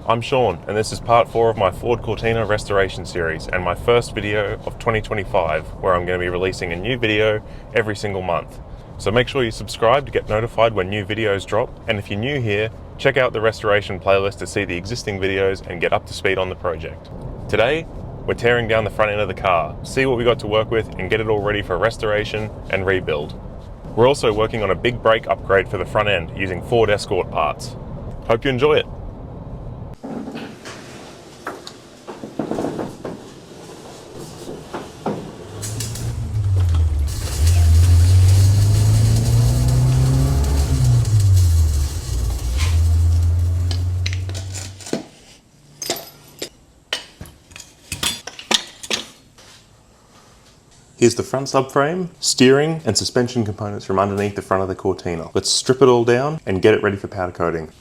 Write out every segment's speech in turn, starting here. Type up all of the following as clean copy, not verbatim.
I'm Sean, and this is part 4 of my Ford Cortina restoration series and my first video of 2025, where I'm going to be releasing a new video every single month. So make sure you subscribe to get notified when new videos drop, and if you're new here, check out the restoration playlist to see the existing videos and get up to speed on the project. Today, we're tearing down the front end of the car, see what we got to work with and get it all ready for restoration and rebuild. We're also working on a big brake upgrade for the front end using Ford Escort parts. Hope you enjoy it. Here's the front subframe, steering and suspension components from underneath the front of the Cortina. Let's strip it all down and get it ready for powder coating.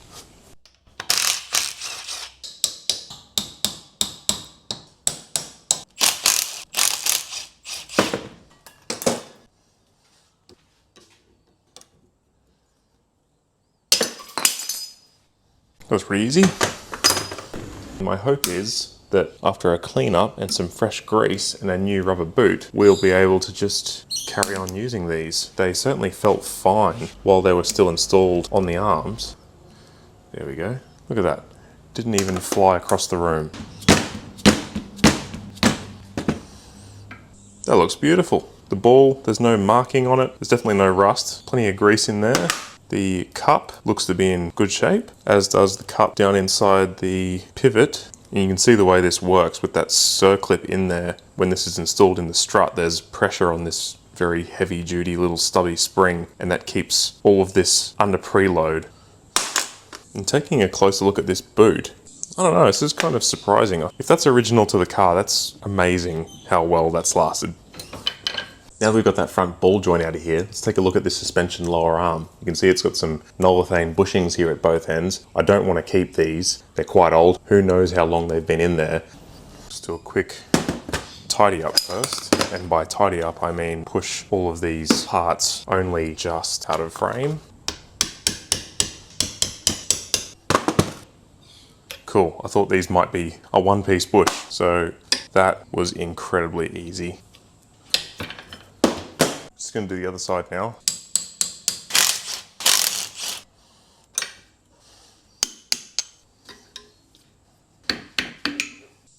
That was pretty easy. My hope is that after a clean up and some fresh grease and a new rubber boot, we'll be able to just carry on using these. They certainly felt fine while they were still installed on the arms. There we go. Look at that. Didn't even fly across the room. That looks beautiful. The ball, there's no marking on it. There's definitely no rust. Plenty of grease in there. The cup looks to be in good shape, as does the cup down inside the pivot. And you can see the way this works with that circlip in there. When this is installed in the strut, there's pressure on this very heavy duty little stubby spring, and that keeps all of this under preload. And taking a closer look at this boot, I don't know, this is kind of surprising. If that's original to the car, that's amazing how well that's lasted. Now that we've got that front ball joint out of here, let's take a look at this suspension lower arm. You can see it's got some nolithane bushings here at both ends. I don't want to keep these. They're quite old. Who knows how long they've been in there. Just do a quick tidy up first. And by tidy up, I mean push all of these parts only just out of frame. Cool, I thought these might be a one-piece bush, so that was incredibly easy. Just going to do the other side now.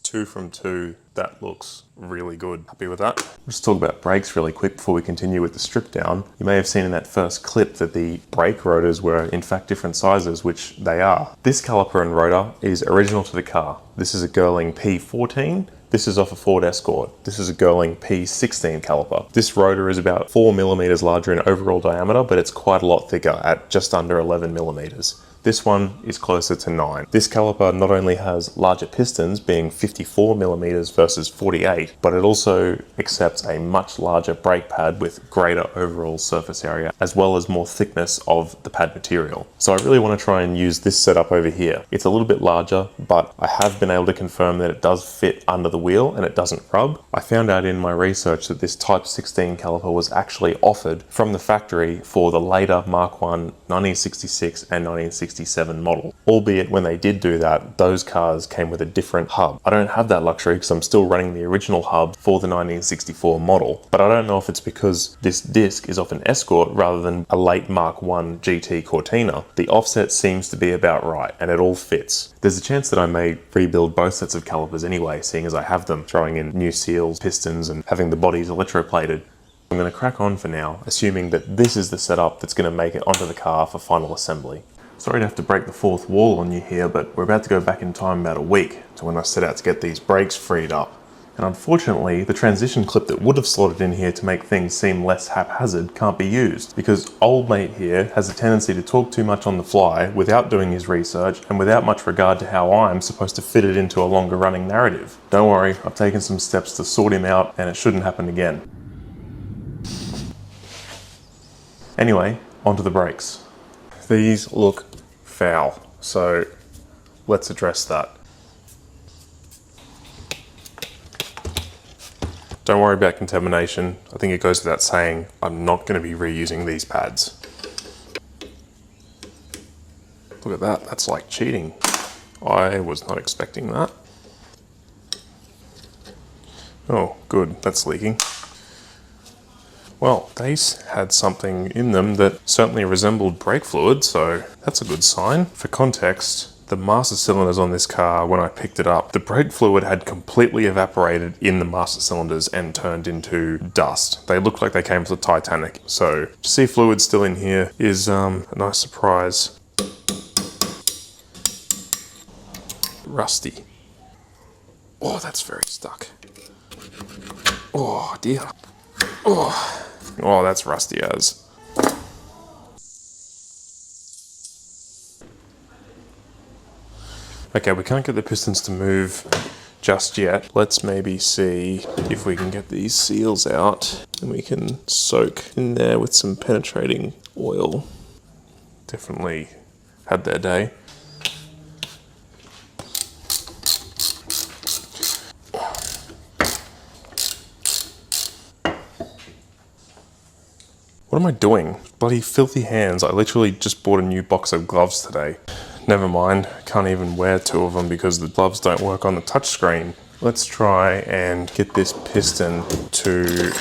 Two from two, that looks really good. Happy with that. Let's talk about brakes really quick before we continue with the strip down. You may have seen in that first clip that the brake rotors were in fact different sizes, which they are. This caliper and rotor is original to the car. This is a Girling P14. This is off a Ford Escort. This is a Girling P16 caliper. This rotor is about 4 millimeters larger in overall diameter, but it's quite a lot thicker at just under 11 millimeters. This one is closer to 9. This caliper not only has larger pistons, being 54 millimeters versus 48, but it also accepts a much larger brake pad with greater overall surface area, as well as more thickness of the pad material. So I really want to try and use this setup over here. It's a little bit larger, but I have been able to confirm that it does fit under the wheel and it doesn't rub. I found out in my research that this Type 16 caliper was actually offered from the factory for the later Mk1 1966 and 1967 model. Albeit when they did do that, those cars came with a different hub. I don't have that luxury because I'm still running the original hub for the 1964 model, but I don't know if it's because this disc is off an Escort rather than a late Mk1 GT Cortina. The offset seems to be about right and it all fits. There's a chance that I may rebuild both sets of calipers anyway, seeing as I have them, throwing in new seals, pistons, and having the bodies electroplated. I'm going to crack on for now, assuming that this is the setup that's going to make it onto the car for final assembly. Sorry to have to break the fourth wall on you here, but we're about to go back in time about a week to when I set out to get these brakes freed up. And unfortunately, the transition clip that would have slotted in here to make things seem less haphazard can't be used, because old mate here has a tendency to talk too much on the fly without doing his research and without much regard to how I'm supposed to fit it into a longer running narrative. Don't worry, I've taken some steps to sort him out and it shouldn't happen again. Anyway, onto the brakes. These look foul, so let's address that. Don't worry about contamination. I think it goes without saying, I'm not going to be reusing these pads. Look at that, that's like cheating. I was not expecting that. Oh, good, that's leaking. Well, they had something in them that certainly resembled brake fluid, so that's a good sign. For context, the master cylinders on this car, when I picked it up, the brake fluid had completely evaporated in the master cylinders and turned into dust. They looked like they came from the Titanic. So to see fluid still in here is a nice surprise. Rusty. Oh, that's very stuck. Oh dear. Oh, that's rusty as. Okay, we can't get the pistons to move just yet. Let's maybe see if we can get these seals out and we can soak in there with some penetrating oil. Definitely had their day. What am I doing? Bloody filthy hands. I literally just bought a new box of gloves today. Never mind, can't even wear two of them because the gloves don't work on the touchscreen. Let's try and get this piston to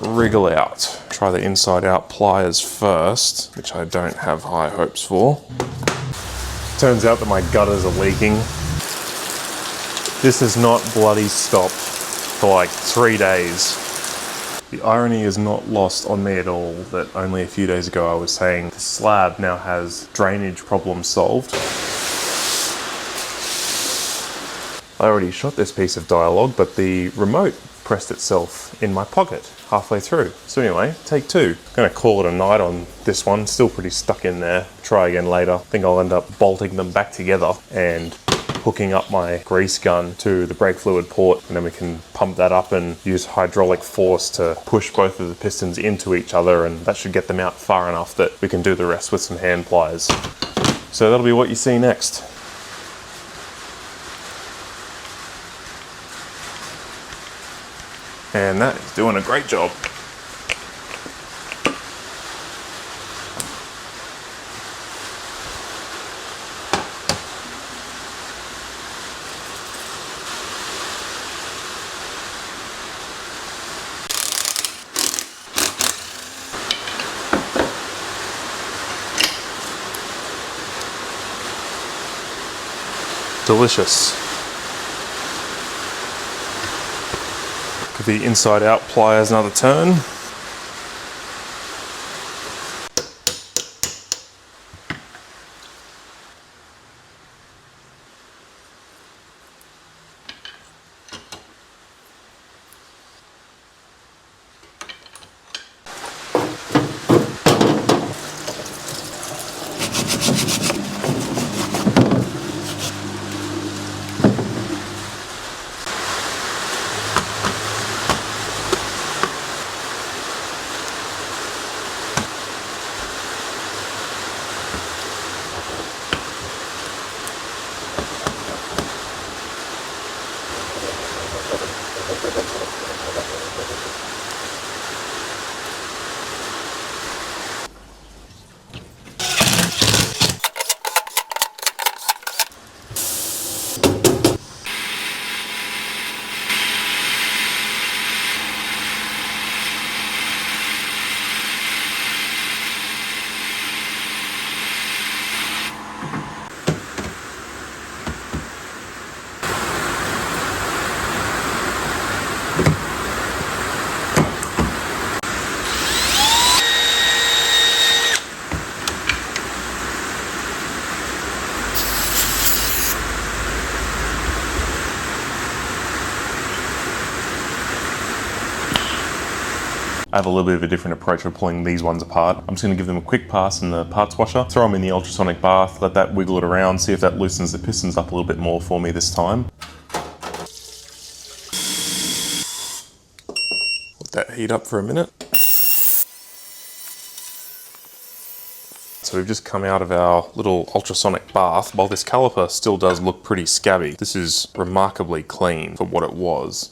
wriggle out. Try the inside out pliers first, which I don't have high hopes for. Turns out that my gutters are leaking. This has not bloody stopped for like 3 days. The irony is not lost on me at all that only a few days ago I was saying the slab now has drainage problems solved. I already shot this piece of dialogue, but the remote pressed itself in my pocket halfway through. So anyway, take two. I'm gonna call it a night on this one. Still pretty stuck in there. Try again later. I think I'll end up bolting them back together and hooking up my grease gun to the brake fluid port, and then we can pump that up and use hydraulic force to push both of the pistons into each other, and that should get them out far enough that we can do the rest with some hand pliers. So that'll be what you see next. And that is doing a great job. Delicious. Give the inside out pliers another turn. I have a little bit of a different approach for pulling these ones apart. I'm just going to give them a quick pass in the parts washer, throw them in the ultrasonic bath, let that wiggle it around, see if that loosens the pistons up a little bit more for me this time. Let that heat up for a minute. So we've just come out of our little ultrasonic bath. While this caliper still does look pretty scabby, this is remarkably clean for what it was.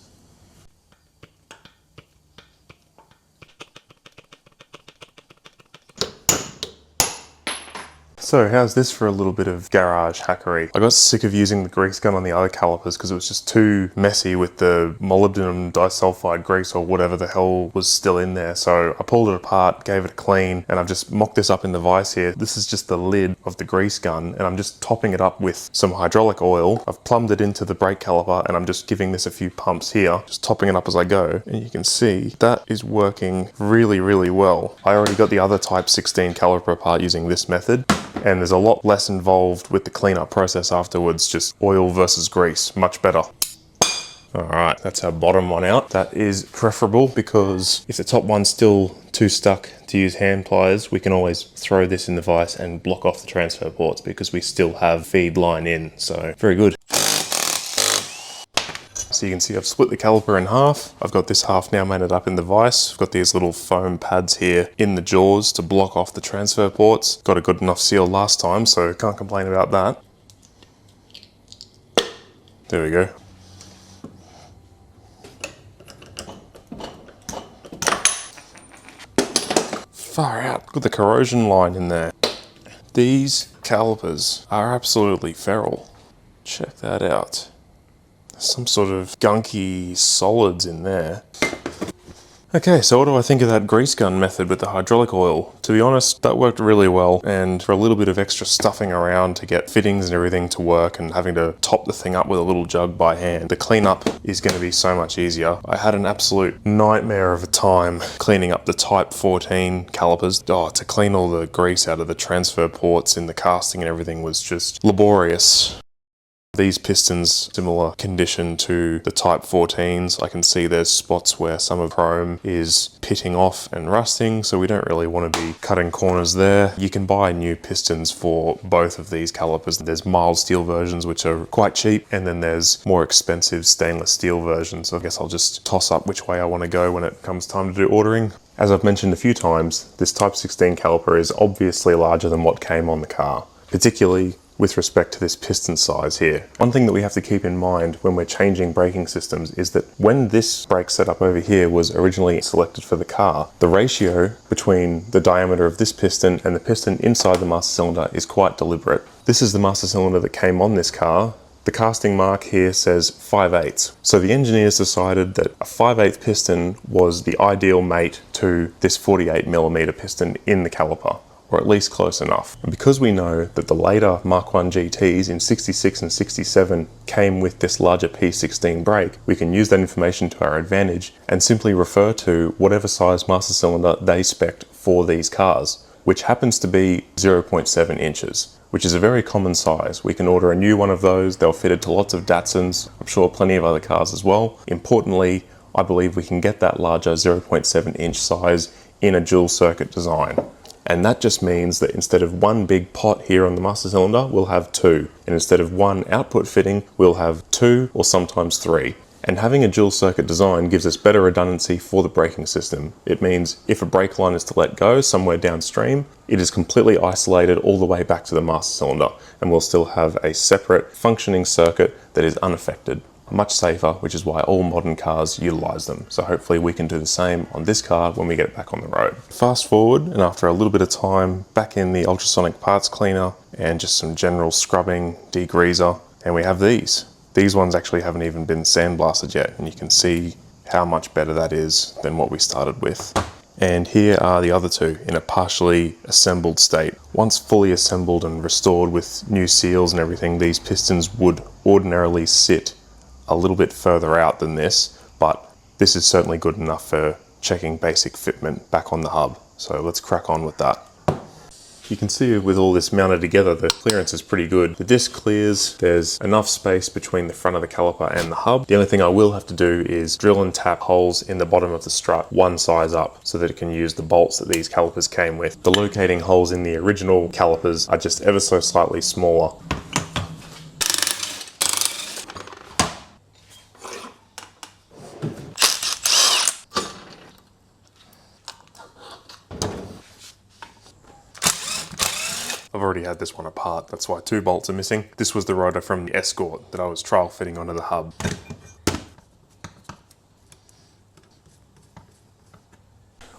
So how's this for a little bit of garage hackery? I got sick of using the grease gun on the other calipers because it was just too messy with the molybdenum disulfide grease or whatever the hell was still in there. So I pulled it apart, gave it a clean, and I've just mocked this up in the vise here. This is just the lid of the grease gun, and I'm just topping it up with some hydraulic oil. I've plumbed it into the brake caliper, and I'm just giving this a few pumps here, just topping it up as I go. And you can see that is working really, really well. I already got the other Type 16 caliper apart using this method, and there's a lot less involved with the cleanup process afterwards, just oil versus grease, much better. All right, that's our bottom one out. That is preferable because if the top one's still too stuck to use hand pliers, we can always throw this in the vise and block off the transfer ports because we still have feed line in, so very good. So you can see I've split the caliper in half. I've got this half now mounted up in the vise. I've got these little foam pads here in the jaws to block off the transfer ports. Got a good enough seal last time, so can't complain about that. There we go. Far out, got the corrosion line in there. These calipers are absolutely feral. Check that out. Some sort of gunky solids in there. Okay, so what do I think of that grease gun method with the hydraulic oil? To be honest, that worked really well, and for a little bit of extra stuffing around to get fittings and everything to work and having to top the thing up with a little jug by hand, the cleanup is going to be so much easier. I had an absolute nightmare of a time cleaning up the Type 14 calipers. Oh, to clean all the grease out of the transfer ports in the casting and everything was just laborious. These pistons, similar condition to the Type 14s. I can see there's spots where some of the chrome is pitting off and rusting, so we don't really want to be cutting corners there. You can buy new pistons for both of these calipers. There's mild steel versions which are quite cheap, and then there's more expensive stainless steel versions. So I guess I'll just toss up which way I want to go when it comes time to do ordering. As I've mentioned a few times, this Type 16 caliper is obviously larger than what came on the car, particularly with respect to this piston size here. One thing that we have to keep in mind when we're changing braking systems is that when this brake setup over here was originally selected for the car, the ratio between the diameter of this piston and the piston inside the master cylinder is quite deliberate. This is the master cylinder that came on this car. The casting mark here says 5/8. So the engineers decided that a 5/8 piston was the ideal mate to this 48mm piston in the caliper, or at least close enough. And because we know that the later Mk1 GTs in 66 and 67 came with this larger P16 brake, we can use that information to our advantage and simply refer to whatever size master cylinder they spec'd for these cars, which happens to be 0.7 inches, which is a very common size. We can order a new one of those. They'll fit into lots of Datsuns, I'm sure plenty of other cars as well. Importantly, I believe we can get that larger 0.7 inch size in a dual circuit design. And that just means that instead of one big pot here on the master cylinder, we'll have two. And instead of one output fitting, we'll have two or sometimes three. And having a dual circuit design gives us better redundancy for the braking system. It means if a brake line is to let go somewhere downstream, it is completely isolated all the way back to the master cylinder, and we'll still have a separate functioning circuit that is unaffected. Much safer, which is why all modern cars utilize them. So hopefully we can do the same on this car when we get it back on the road. Fast forward, and after a little bit of time back in the ultrasonic parts cleaner and just some general scrubbing, degreaser, and we have these. These ones actually haven't even been sandblasted yet, and you can see how much better that is than what we started with. And here are the other two in a partially assembled state. Once fully assembled and restored with new seals and everything, these pistons would ordinarily sit a little bit further out than this, but this is certainly good enough for checking basic fitment back on the hub. So let's crack on with that. You can see with all this mounted together, the clearance is pretty good. The disc clears, there's enough space between the front of the caliper and the hub. The only thing I will have to do is drill and tap holes in the bottom of the strut one size up so that it can use the bolts that these calipers came with. The locating holes in the original calipers are just ever so slightly smaller. I've already had this one apart, that's why two bolts are missing. This was the rotor from the Escort that I was trial fitting onto the hub.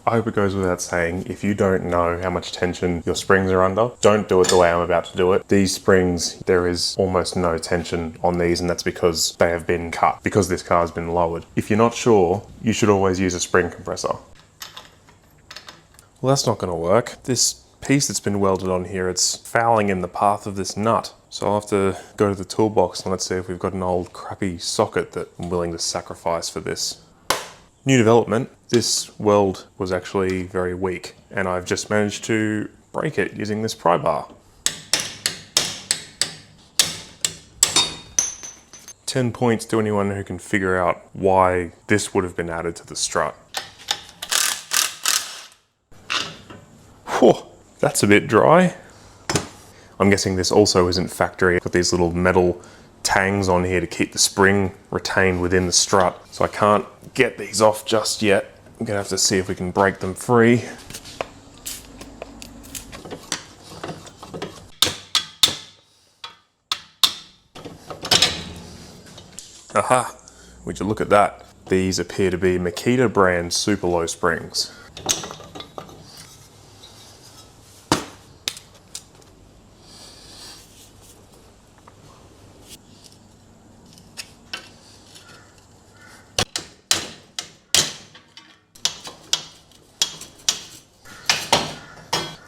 I hope it goes without saying, if you don't know how much tension your springs are under, don't do it the way I'm about to do it. These springs, there is almost no tension on these, and that's because they have been cut, because this car has been lowered. If you're not sure, you should always use a spring compressor. Well, that's not going to work. This piece that's been welded on here, it's fouling in the path of this nut. So I'll have to go to the toolbox and let's see if we've got an old crappy socket that I'm willing to sacrifice for this. New development, this weld was actually very weak and I've just managed to break it using this pry bar. 10 points to anyone who can figure out why this would have been added to the strut. Whew, that's a bit dry. I'm guessing this also isn't factory. Got these little metal tangs on here to keep the spring retained within the strut. So I can't get these off just yet. I'm gonna have to see if we can break them free. Aha, would you look at that? These appear to be Makita brand super low springs.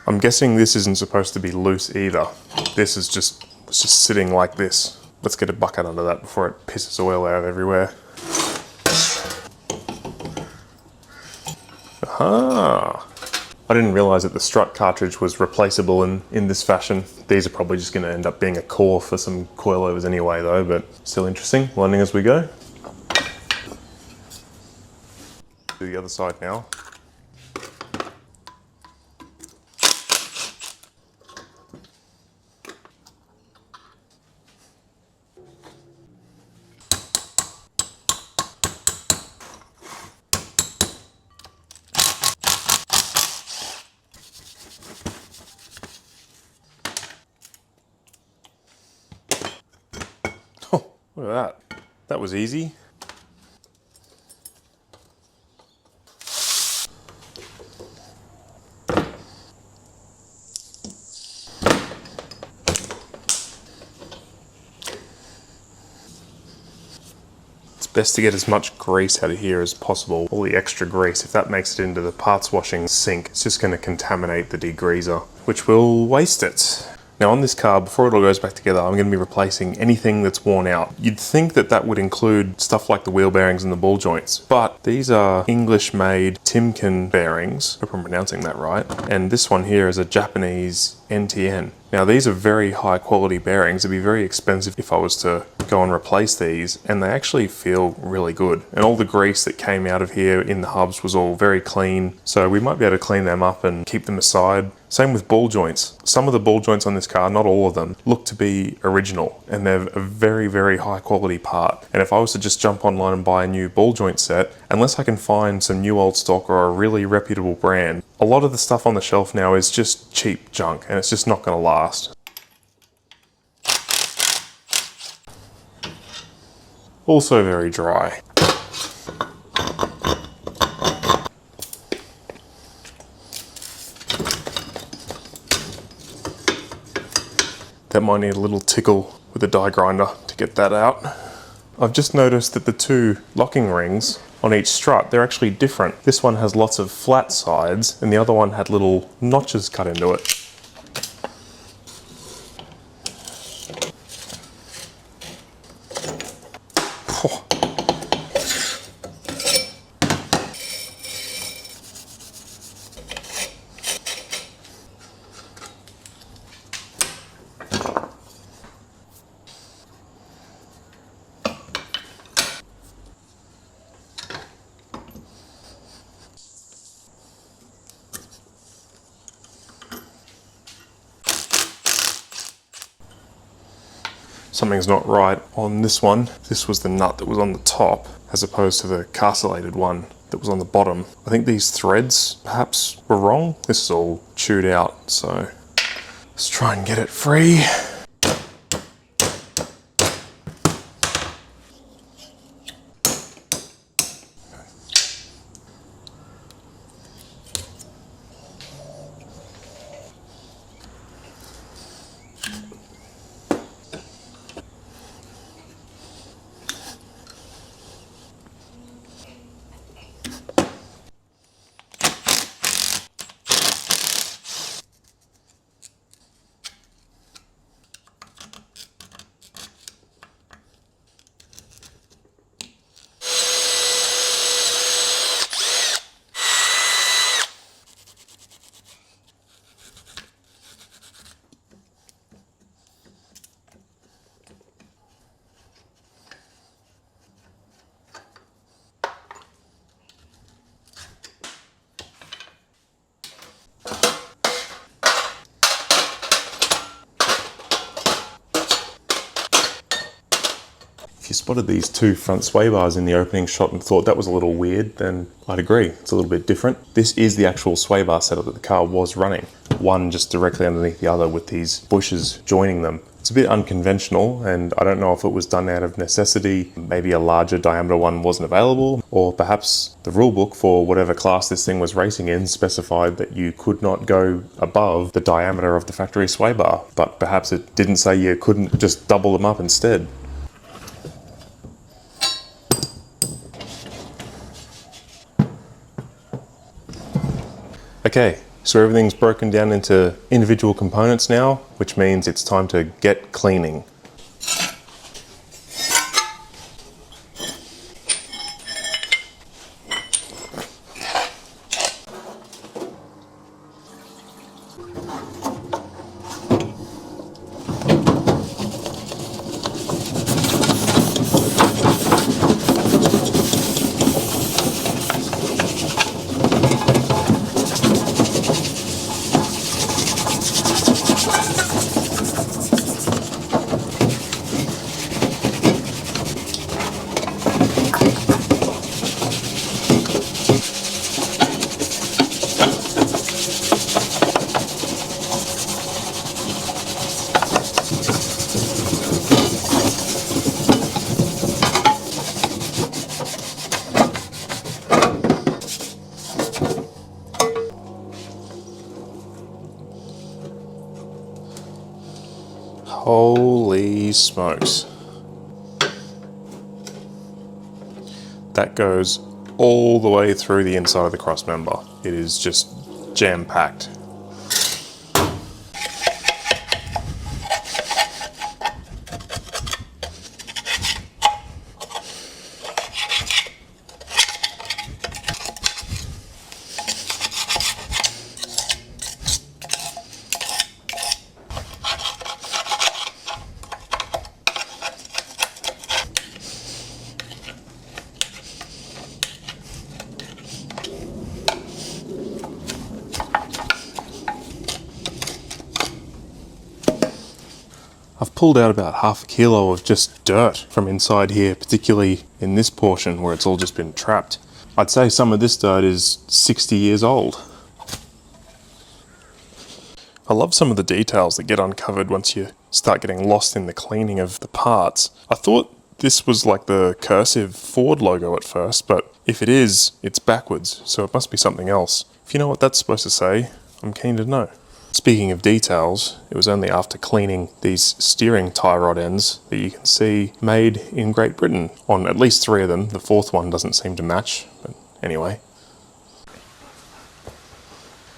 I'm guessing this isn't supposed to be loose either. This is just sitting like this. Let's get a bucket under that before it pisses oil out everywhere. Aha! I didn't realize that the strut cartridge was replaceable in this fashion. These are probably just going to end up being a core for some coilovers anyway though, but still interesting. Learning as we go. Do the other side now. Look at that. That was easy. It's best to get as much grease out of here as possible. All the extra grease, if that makes it into the parts washing sink, it's just going to contaminate the degreaser, which will waste it. Now on this car, before it all goes back together, I'm going to be replacing anything that's worn out. You'd think that that would include stuff like the wheel bearings and the ball joints, but these are English-made Timken bearings, I hope I'm pronouncing that right, and this one here is a Japanese NTN. Now these are very high quality bearings. It'd be very expensive if I was to go and replace these, and they actually feel really good. And all the grease that came out of here in the hubs was all very clean, so we might be able to clean them up and keep them aside. Same with ball joints. Some of the ball joints on this car, not all of them, look to be original, and they're a very, very high quality part. And if I was to just jump online and buy a new ball joint set, unless I can find some new old stock or a really reputable brand, a lot of the stuff on the shelf now is just cheap junk, and it's just not going to last. Also very dry. That might need a little tickle with a die grinder to get that out. I've just noticed that the two locking rings on each strut, they're actually different. This one has lots of flat sides and the other one had little notches cut into it. Something's not right on this one. This was the nut that was on the top as opposed to the castellated one that was on the bottom. I think these threads perhaps were wrong. This is all chewed out, so let's try and get it free. If you spotted these two front sway bars in the opening shot and thought that was a little weird, then I'd agree, it's a little bit different. This is the actual sway bar setup that the car was running. One just directly underneath the other with these bushes joining them. It's a bit unconventional, and I don't know if it was done out of necessity, maybe a larger diameter one wasn't available, or perhaps the rule book for whatever class this thing was racing in specified that you could not go above the diameter of the factory sway bar, but perhaps it didn't say you couldn't just double them up instead. Okay, so everything's broken down into individual components now, which means it's time to get cleaning. Holy smokes. That goes all the way through the inside of the cross member. It is just jam-packed. I've pulled out about half a kilo of just dirt from inside here, particularly in this portion where it's all just been trapped. I'd say some of this dirt is 60 years old. I love some of the details that get uncovered once you start getting lost in the cleaning of the parts. I thought this was like the cursive Ford logo at first, but if it is, it's backwards, so it must be something else. If you know what that's supposed to say, I'm keen to know. Speaking of details, it was only after cleaning these steering tie rod ends that you can see made in Great Britain on at least 3 of them. The 4th one doesn't seem to match, but anyway.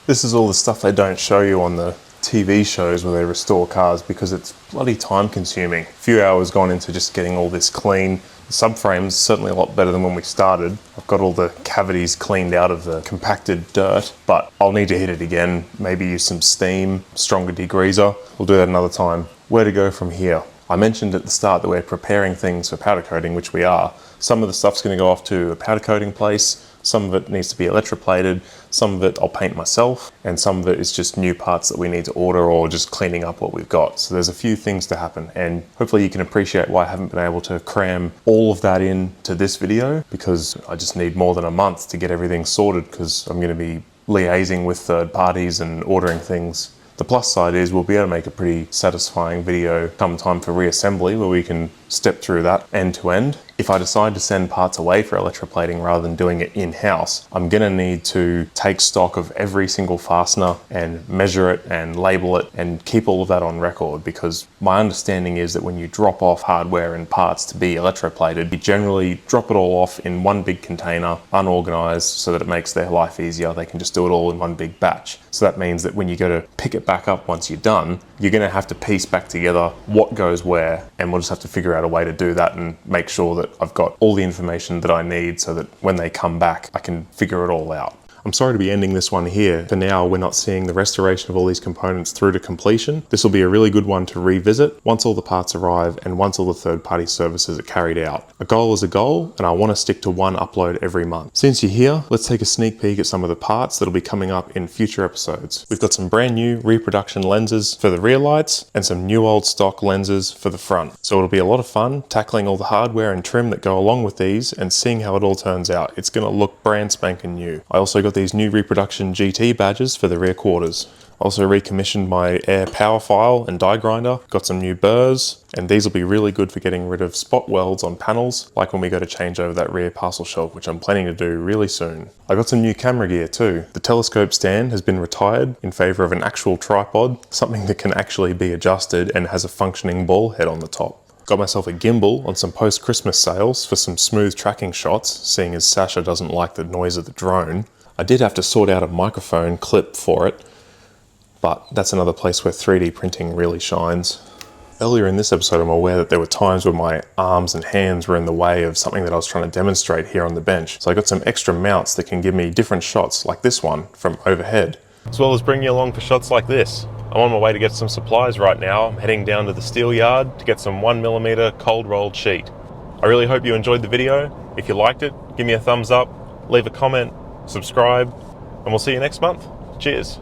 This is all the stuff they don't show you on the TV shows where they restore cars because it's bloody time consuming. A few hours gone into just getting all this clean. The subframe's certainly a lot better than when we started. I've got all the cavities cleaned out of the compacted dirt, but I'll need to hit it again, maybe use some steam, stronger degreaser. We'll do that another time. Where to go from here? I mentioned at the start that we're preparing things for powder coating, which we are. Some of the stuff's going to go off to a powder coating place, some of it needs to be electroplated, some of it I'll paint myself, and some of it is just new parts that we need to order or just cleaning up what we've got. So there's a few things to happen, and hopefully you can appreciate why I haven't been able to cram all of that into this video, because I just need more than a month to get everything sorted because I'm going to be liaising with third parties and ordering things. The plus side is we'll be able to make a pretty satisfying video come time for reassembly where we can step through that end to end. If I decide to send parts away for electroplating rather than doing it in-house, I'm gonna need to take stock of every single fastener and measure it and label it and keep all of that on record, because my understanding is that when you drop off hardware and parts to be electroplated, you generally drop it all off in one big container, unorganized, so that it makes their life easier. They can just do it all in one big batch. So that means that when you go to pick it back up once you're done, you're gonna have to piece back together what goes where, and we'll just have to figure out a way to do that and make sure that I've got all the information that I need so that when they come back, I can figure it all out. I'm sorry to be ending this one here. For now, we're not seeing the restoration of all these components through to completion. This will be a really good one to revisit once all the parts arrive and once all the third-party services are carried out. A goal is a goal, and I want to stick to one upload every month. Since you're here, let's take a sneak peek at some of the parts that'll be coming up in future episodes. We've got some brand new reproduction lenses for the rear lights and some new old stock lenses for the front. So it'll be a lot of fun tackling all the hardware and trim that go along with these and seeing how it all turns out. It's going to look brand spanking new. I also got these new reproduction GT badges for the rear quarters. Also recommissioned my air power file and die grinder, got some new burrs, and these will be really good for getting rid of spot welds on panels, like when we go to change over that rear parcel shelf, which I'm planning to do really soon. I got some new camera gear too. The telescope stand has been retired in favour of an actual tripod, something that can actually be adjusted and has a functioning ball head on the top. Got myself a gimbal on some post-Christmas sales for some smooth tracking shots, seeing as Sasha doesn't like the noise of the drone. I did have to sort out a microphone clip for it, but that's another place where 3D printing really shines. Earlier in this episode, I'm aware that there were times where my arms and hands were in the way of something that I was trying to demonstrate here on the bench. So I got some extra mounts that can give me different shots, like this one from overhead, as well as bring you along for shots like this. I'm on my way to get some supplies right now. I'm heading down to the steel yard to get some 1mm cold rolled sheet. I really hope you enjoyed the video. If you liked it, give me a thumbs up, leave a comment, subscribe, and we'll see you next month. Cheers.